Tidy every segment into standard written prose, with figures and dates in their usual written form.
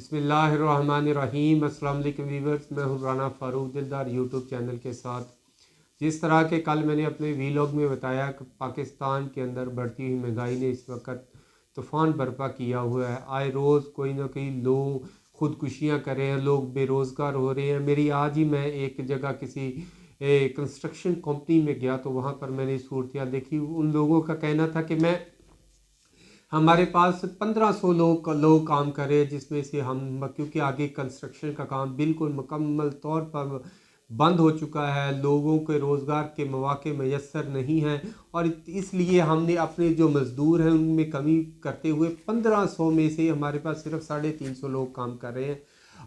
بسم اللہ الرحمن الرحیم۔ السلام علیکم ویورز، میں ہوں رانا فاروق دلدار یوٹیوب چینل کے ساتھ۔ جس طرح کہ کل میں نے اپنے ویلاگ میں بتایا کہ پاکستان کے اندر بڑھتی ہوئی مہنگائی نے اس وقت طوفان برپا کیا ہوا ہے۔ آئے روز کوئی نہ کوئی لوگ خودکشیاں کر رہے ہیں، لوگ بے روزگار ہو رہے ہیں۔ میری آج ہی میں ایک جگہ کسی کنسٹرکشن کمپنی میں گیا تو وہاں پر میں نے صورتحال دیکھی۔ ان لوگوں کا کہنا تھا کہ ہمارے پاس 1500 لوگ کام کر رہے ہیں، جس میں سے ہم کیونکہ آگے کنسٹرکشن کا کام بالکل مکمل طور پر بند ہو چکا ہے، لوگوں کے روزگار کے مواقع میسر نہیں ہیں، اور اس لیے ہم نے اپنے جو مزدور ہیں ان میں کمی کرتے ہوئے 1500 میں سے ہمارے پاس صرف 350 لوگ کام کر رہے ہیں۔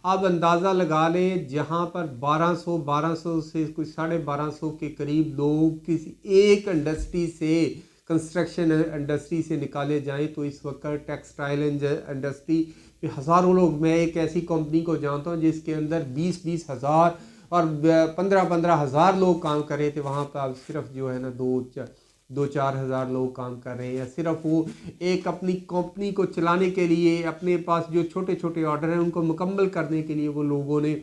اب اندازہ لگا لیں، جہاں پر 1200 سے کچھ 1250 کے قریب لوگ کسی ایک انڈسٹری سے کنسٹرکشن انڈسٹری سے نکالے جائیں تو اس وقت ٹیکسٹائل انڈسٹری میں ہزاروں لوگ، میں ایک ایسی کمپنی کو جانتا ہوں جس کے اندر 20 ہزار اور 15 ہزار لوگ کام کر رہے تھے، وہاں پہ اب صرف جو ہے نا 2-4 ہزار لوگ کام کر رہے ہیں۔ صرف وہ ایک اپنی کمپنی کو چلانے کے لیے، اپنے پاس جو چھوٹے چھوٹے آرڈر ہیں ان کو مکمل کرنے کے لیے وہ لوگوں نے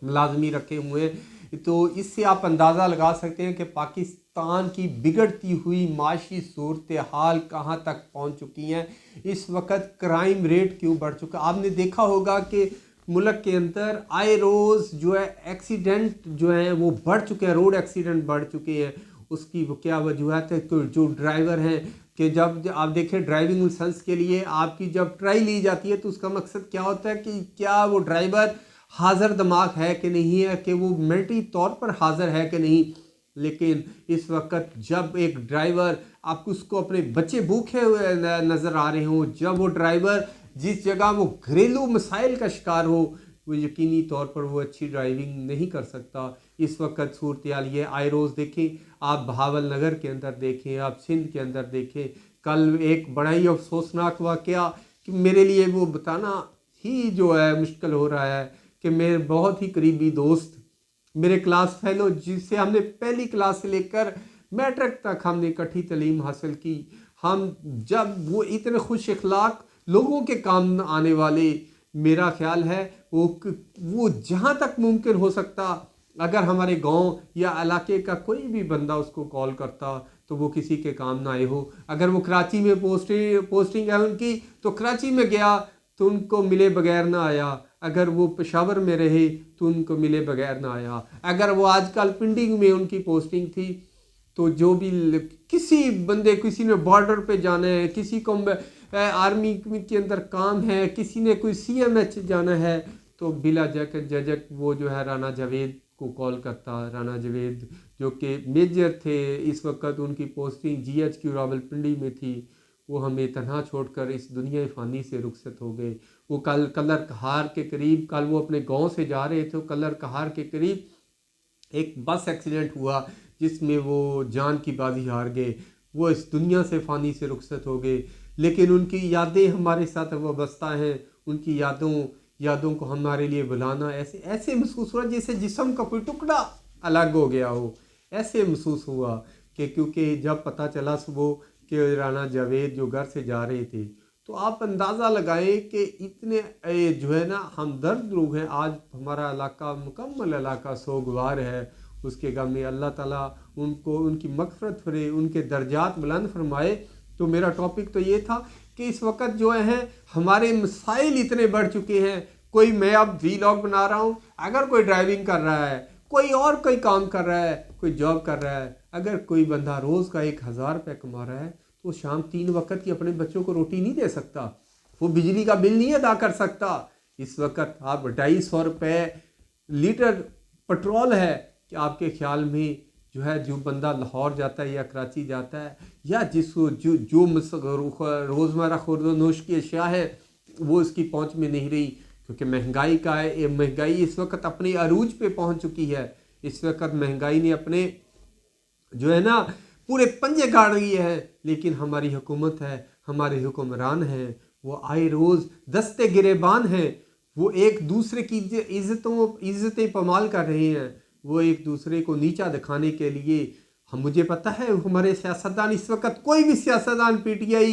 ملازمی رکھے ہوئے ہیں۔ تو اس سے آپ اندازہ لگا سکتے ہیں کہ پاکستان کی بگڑتی ہوئی معاشی صورتحال کہاں تک پہنچ چکی ہیں۔ اس وقت کرائم ریٹ کیوں بڑھ چکا، آپ نے دیکھا ہوگا کہ ملک کے اندر آئے روز جو ہے ایکسیڈنٹ جو ہیں وہ بڑھ چکے ہیں، روڈ ایکسیڈنٹ بڑھ چکے ہیں۔ اس کی کیا وجوہات ہے؟ جو ڈرائیور ہیں کہ جب آپ دیکھیں ڈرائیونگ لائسنس کے لیے آپ کی جب ٹرائی لی جاتی ہے تو اس کا مقصد کیا ہوتا ہے کہ کیا وہ ڈرائیور حاضر دماغ ہے کہ نہیں ہے، کہ وہ ملٹری طور پر حاضر ہے کہ نہیں۔ لیکن اس وقت جب ایک ڈرائیور آپ اس کو اپنے بچے بھوکے ہوئے نظر آ رہے ہوں، جب وہ ڈرائیور جس جگہ وہ گھریلو مسائل کا شکار ہو، وہ یقینی طور پر وہ اچھی ڈرائیونگ نہیں کر سکتا۔ اس وقت صورتحال یہ آئے روز دیکھیں، آپ بہاول نگر کے اندر دیکھیں، آپ سندھ کے اندر دیکھیں۔ کل ایک بڑا ہی افسوسناک واقعہ کہ میرے لیے وہ بتانا ہی جو ہے مشکل ہو رہا ہے کہ میرے بہت ہی قریبی دوست، میرے کلاس فیلو، جس سے ہم نے پہلی کلاس سے لے کر میٹرک تک ہم نے اکٹھی تعلیم حاصل کی، ہم جب وہ اتنے خوش اخلاق لوگوں کے کام آنے والے، میرا خیال ہے وہ جہاں تک ممکن ہو سکتا اگر ہمارے گاؤں یا علاقے کا کوئی بھی بندہ اس کو کال کرتا تو وہ کسی کے کام نہ آئے ہو۔ اگر وہ کراچی میں پوسٹنگ ہے ان کی تو کراچی میں گیا تو ان کو ملے بغیر نہ آیا، اگر وہ پشاور میں رہے تو ان کو ملے بغیر نہ آیا، اگر وہ آج کل پنڈنگ میں ان کی پوسٹنگ تھی تو جو بھی کسی بندے، کسی نے بارڈر پہ جانا ہے، کسی کو آرمی کے اندر کام ہے، کسی نے کوئی CMH جانا ہے تو بلا جھجک وہ جو ہے رانا جاوید کو کال کرتا۔ رانا جاوید جو کہ میجر تھے، اس وقت ان کی پوسٹنگ GHQ راولپنڈی میں تھی، وہ ہمیں تنہا چھوڑ کر اس دنیا فانی سے رخصت ہو گئے۔ وہ کل کلر کہار کے قریب، کل وہ اپنے گاؤں سے جا رہے تھے، کلر کہار کے قریب ایک بس ایکسیڈنٹ ہوا جس میں وہ جان کی بازی ہار گئے، وہ اس دنیا سے فانی سے رخصت ہو گئے۔ لیکن ان کی یادیں ہمارے ساتھ وابستہ ہیں، ان کی یادوں کو ہمارے لیے بلانا ایسے محسوس ہوا جیسے جسم کا کوئی ٹکڑا الگ ہو گیا ہو، ایسے محسوس ہوا کہ کیونکہ جب پتہ چلا صبح کہ رانا جاوید جو گھر سے جا رہے تھے تو آپ اندازہ لگائیں کہ اتنے جو ہے نا ہمدرد لوگ ہیں۔ آج ہمارا علاقہ، مکمل علاقہ سوگوار ہے اس کے غم میں، اللہ تعالیٰ ان کو ان کی مغفرت فرمائے، ان کے درجات بلند فرمائے۔ تو میرا ٹاپک تو یہ تھا کہ اس وقت جو ہے ہمارے مسائل اتنے بڑھ چکے ہیں۔ میں اب ویلاگ بنا رہا ہوں، اگر کوئی ڈرائیونگ کر رہا ہے، کوئی کام کر رہا ہے، کوئی جاب کر رہا ہے، اگر کوئی بندہ روز کا 1000 روپے کما رہا ہے تو شام 3 وقت کی اپنے بچوں کو روٹی نہیں دے سکتا، وہ بجلی کا بل نہیں ادا کر سکتا۔ اس وقت آپ 250 روپے لیٹر پٹرول ہے کہ آپ کے خیال میں جو ہے جو بندہ لاہور جاتا ہے یا کراچی جاتا ہے یا جو روزمرہ خورد و نوش کی اشیاء ہے وہ اس کی پہنچ میں نہیں رہی، کیونکہ مہنگائی اس وقت اپنے عروج پہ پہنچ چکی ہے۔ اس وقت مہنگائی نے اپنے جو ہے نا پورے پنجے گاڑ لیے ہیں، لیکن ہماری حکومت ہے، ہمارے حکمران ہیں، وہ آئے روز دستے گریبان ہیں، وہ ایک دوسرے کی عزتیں پامال کر رہے ہیں، وہ ایک دوسرے کو نیچا دکھانے کے لیے۔ مجھے پتہ ہے ہمارے سیاستدان اس وقت، کوئی بھی سیاستدان PTI